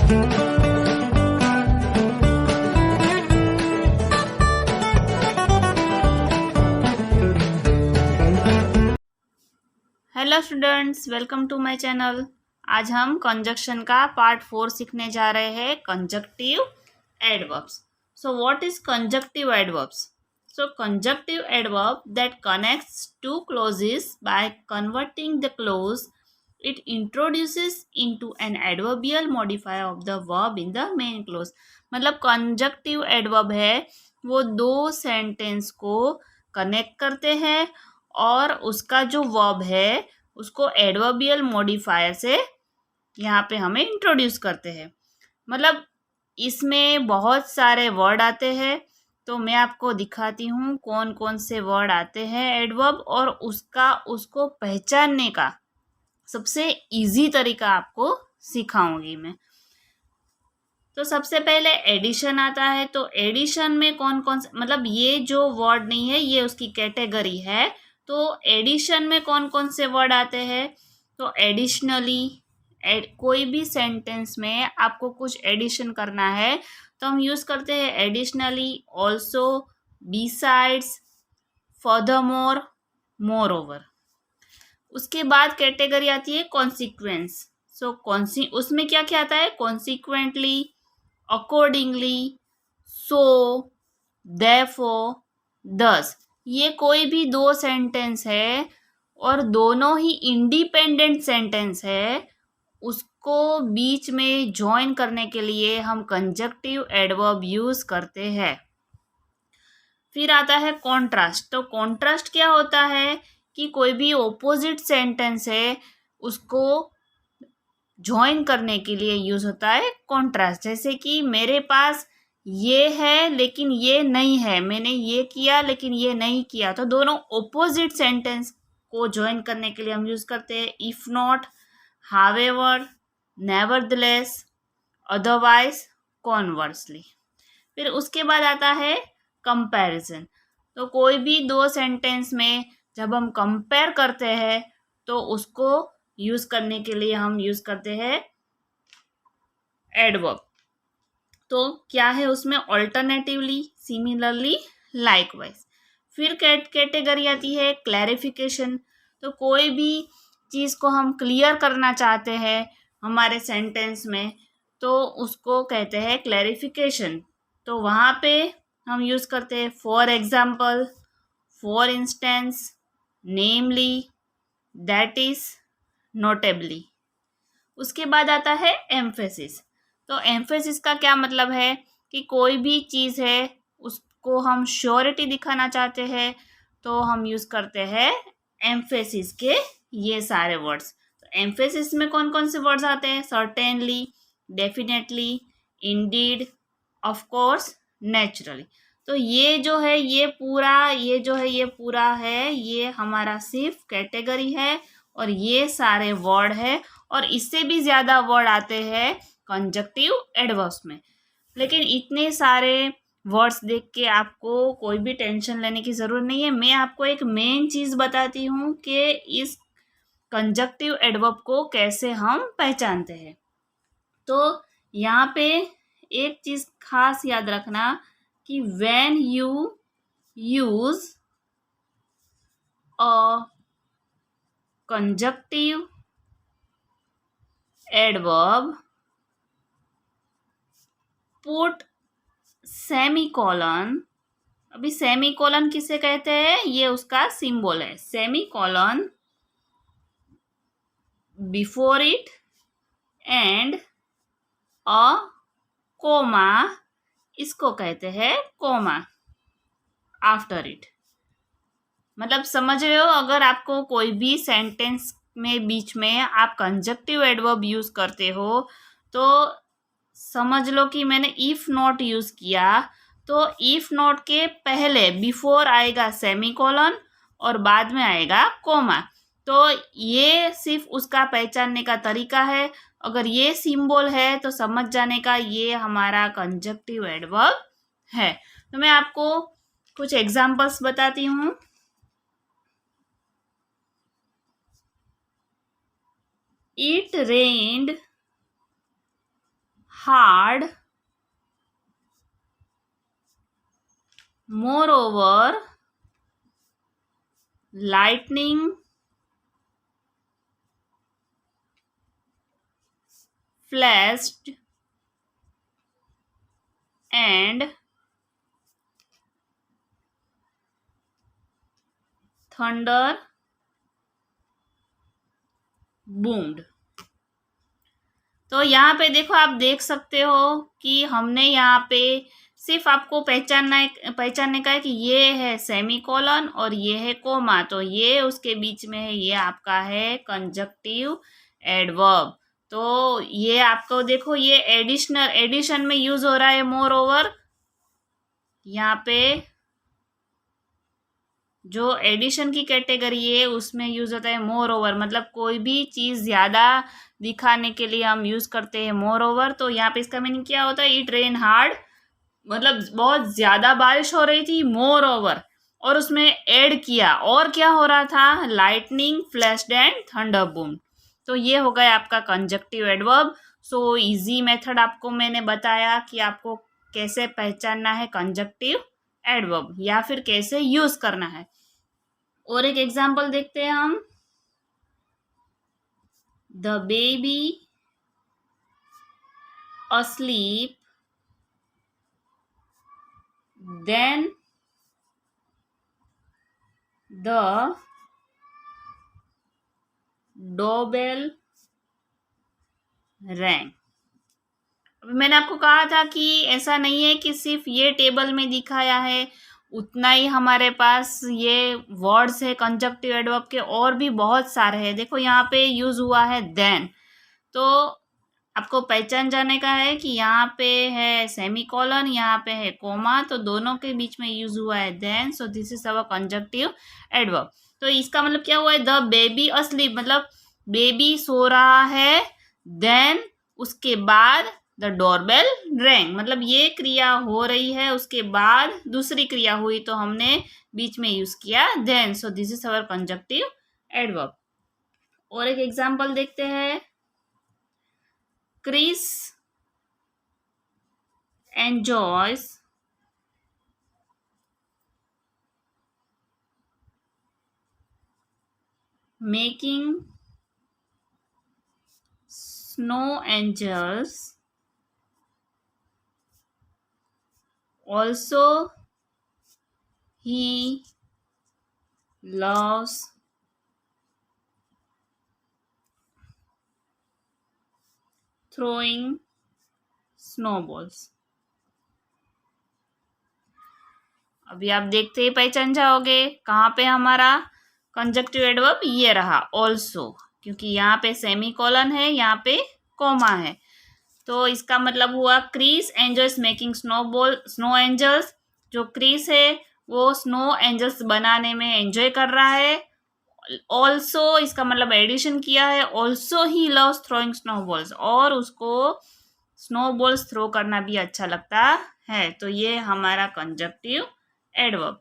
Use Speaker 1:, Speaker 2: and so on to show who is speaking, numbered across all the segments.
Speaker 1: Hello students, welcome to my channel. आज हम conjunction का पार्ट 4 सीखने जा रहे हैं, conjunctive adverbs. So what is conjunctive adverbs? So conjunctive adverb that connects two clauses by converting the clause it introduces into an adverbial modifier of the verb in the main clause. मतलब conjunctive adverb है वो दो sentence को connect करते हैं और उसका जो वर्ब है उसको एडवर्बियल मॉडिफायर से यहाँ पे हमें इंट्रोड्यूस करते हैं। मतलब इसमें बहुत सारे वर्ड आते हैं, तो मैं आपको दिखाती हूँ कौन कौन से वर्ड आते हैं एडवर्ब, और उसको पहचानने का सबसे इजी तरीका आपको सिखाऊंगी मैं। तो सबसे पहले एडिशन आता है। तो एडिशन में कौन कौन से, मतलब ये जो वर्ड नहीं है ये उसकी कैटेगरी है। तो एडिशन में कौन कौन से वर्ड आते हैं? तो एडिशनली, कोई भी सेंटेंस में आपको कुछ एडिशन करना है तो हम यूज करते हैं additionally, also, besides, furthermore, more over. उसके बाद कैटेगरी आती है कॉन्सिक्वेंस। सो उसमें क्या क्या आता है? कॉन्सिक्वेंटली, अकॉर्डिंगली, सो, देयरफॉर, दस। ये कोई भी दो सेंटेंस है और दोनों ही इंडिपेंडेंट सेंटेंस है, उसको बीच में जॉइन करने के लिए हम कंजक्टिव एडवर्ब यूज करते हैं। फिर आता है कॉन्ट्रास्ट। तो कॉन्ट्रास्ट क्या होता है कि कोई भी ऑपोजिट सेंटेंस है उसको ज्वाइन करने के लिए यूज होता है कॉन्ट्रास्ट। जैसे कि मेरे पास ये है लेकिन ये नहीं है, मैंने ये किया लेकिन ये नहीं किया, तो दोनों ऑपोजिट सेंटेंस को ज्वाइन करने के लिए हम यूज करते हैं if not, however, nevertheless, otherwise, conversely. फिर उसके बाद आता है कंपैरिजन। तो कोई भी दो सेंटेंस में जब हम कंपेयर करते हैं तो उसको यूज करने के लिए हम यूज करते हैं एडवर्ब। तो क्या है उसमें? Alternatively, similarly, likewise. फिर कैटेगरी आती है क्लैरिफिकेशन। तो कोई भी चीज़ को हम क्लियर करना चाहते हैं हमारे सेंटेंस में तो उसको कहते हैं क्लैरिफिकेशन। तो वहाँ पे हम यूज़ करते हैं for example, for instance, namely, that is, notably. उसके बाद आता है एम्फेसिस। तो एम्फेसिस का क्या मतलब है कि कोई भी चीज़ है उसको हम श्योरिटी दिखाना चाहते हैं तो हम यूज़ करते हैं एम्फेसिस के ये सारे वर्ड्स। तो एम्फेसिस में कौन कौन से वर्ड्स आते हैं? Certainly, definitely, Indeed, of course, naturally. तो ये जो है ये पूरा है ये हमारा सिर्फ कैटेगरी है और ये सारे वर्ड है, और इससे भी ज़्यादा वर्ड आते हैं कंजक्टिव एडवर्ब्स में। लेकिन इतने सारे वर्ड्स देख के आपको कोई भी टेंशन लेने की ज़रूरत नहीं है। मैं आपको एक मेन चीज़ बताती हूँ कि इस कंजक्टिव एडवर्ब को कैसे हम पहचानते हैं। तो यहाँ पे एक चीज़ खास याद रखना कि when you use a conjunctive adverb, put semicolon. अभी सेमीकोलन किसे कहते हैं? ये उसका सिंबल है, semicolon before it and a comma, इसको कहते हैं कोमा आफ्टर इट। मतलब समझ रहे हो, अगर आपको कोई भी सेंटेंस में बीच में आप कंजक्टिव एडवर्ब यूज करते हो तो समझ लो कि मैंने इफ नॉट यूज किया, तो इफ नॉट के पहले बिफोर आएगा सेमीकोलन और बाद में आएगा कोमा। तो ये सिर्फ उसका पहचानने का तरीका है। अगर ये सिंबल है तो समझ जाने का ये हमारा कंजक्टिव एडवर्ब है। तो मैं आपको कुछ एग्जांपल्स बताती हूँ। It rained hard, moreover, lightning, flashed, and thunder boomed. तो यहाँ पे देखो, आप देख सकते हो कि हमने यहाँ पे सिर्फ आपको पहचानने का है कि ये है सेमीकोलन और ये है कोमा, तो ये उसके बीच में है, ये आपका है कंजक्टिव एडवर्ब। तो ये आपको देखो, ये एडिशन में यूज हो रहा है मोर ओवर। यहाँ पे जो एडिशन की कैटेगरी है उसमें यूज होता है मोर ओवर, मतलब कोई भी चीज ज्यादा दिखाने के लिए हम यूज करते हैं मोर ओवर। तो यहाँ पे इसका मीनिंग क्या होता है, इट रेन हार्ड, मतलब बहुत ज्यादा बारिश हो रही थी, मोर ओवर, और उसमें ऐड किया और क्या हो रहा था, lightning, flashed and thunder boom. तो ये हो गया आपका conjunctive adverb. So easy method आपको मैंने बताया कि आपको कैसे पहचानना है कंजक्टिव एडवर्ब या फिर कैसे यूज करना है। और एक एग्जाम्पल देखते हैं हम। The baby asleep, then the doorbell rang। अभी मैंने आपको कहा था कि ऐसा नहीं है कि सिर्फ ये टेबल में दिखाया है उतना ही हमारे पास ये वर्ड्स है कंजक्टिव एडवर्ब के, और भी बहुत सारे हैं। देखो यहाँ पे यूज हुआ है देन, तो आपको पहचान जाने का है कि यहाँ पे है सेमीकोलन, यहाँ पे है कोमा, तो दोनों के बीच में यूज हुआ है then. So this is our conjunctive adverb. तो इसका मतलब क्या हुआ है, द बेबी अस्लीप, मतलब बेबी सो रहा है, देन उसके बाद द डोरबेल रैंग, मतलब ये क्रिया हो रही है, उसके बाद दूसरी क्रिया हुई, तो हमने बीच में यूज किया then. So this is our conjunctive adverb. और एक एग्जाम्पल देखते हैं। Chris enjoys making snow angels. Also, he loves throwing snowballs। अभी आप देखते ही पहचान जाओगे कहाँ पे हमारा कंजक्टिव एडवर्ब ये रहा ऑल्सो, क्योंकि यहाँ पे सेमीकोलन है, यहाँ पे कोमा है। तो इसका मतलब हुआ Chris angels making snow angels. जो क्रिस है वो स्नो एंजल्स बनाने में एंजॉय कर रहा है। ऑल्सो इसका मतलब एडिशन किया है, also he loves throwing snowballs, और उसको स्नोबॉल्स थ्रो करना भी अच्छा लगता है। तो ये हमारा कंजक्टिव एडवर्ब।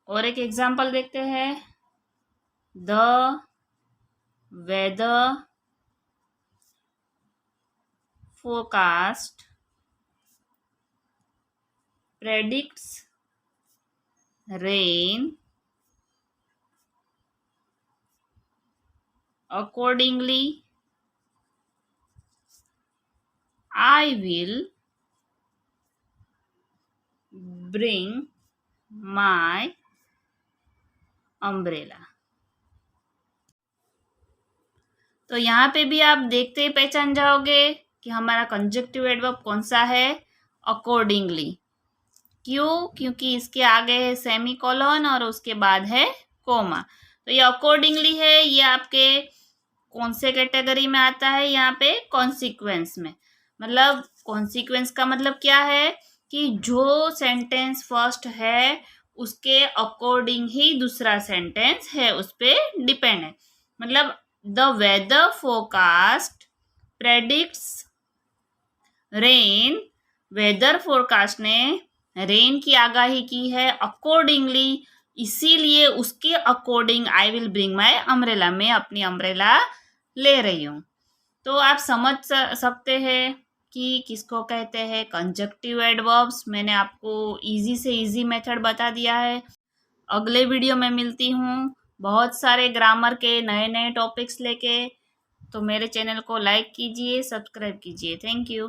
Speaker 1: और एक एग्जाम्पल देखते हैं। The weather forecast predicts rain, accordingly I will bring my umbrella। तो यहाँ पे भी आप देखते ही पहचान जाओगे कि हमारा कंजक्टिव एडवर्ब कौन सा है, अकॉर्डिंगली। क्यों, क्योंकि इसके आगे है सेमीकोलन और उसके बाद है कोमा। तो ये अकॉर्डिंगली है, ये आपके कौन से कैटेगरी में आता है, यहाँ पे कॉन्सिक्वेंस में। मतलब कॉन्सिक्वेंस का मतलब क्या है कि जो सेंटेंस फर्स्ट है उसके अकॉर्डिंग ही दूसरा सेंटेंस है, उस पर डिपेंड है। मतलब the weather forecast predicts rain, weather forecast ने रेन की आगाही की है, अकॉर्डिंगली इसीलिए उसके according I will bring my umbrella, मैं अपनी अम्ब्रेला ले रही हूँ। तो आप समझ सकते हैं कि किसको कहते हैं कंजक्टिव एडवर्ब्स। मैंने आपको इजी से इजी मेथड बता दिया है। अगले वीडियो में मिलती हूँ बहुत सारे ग्रामर के नए नए टॉपिक्स लेके। तो मेरे चैनल को लाइक कीजिए, सब्सक्राइब कीजिए। Thank you.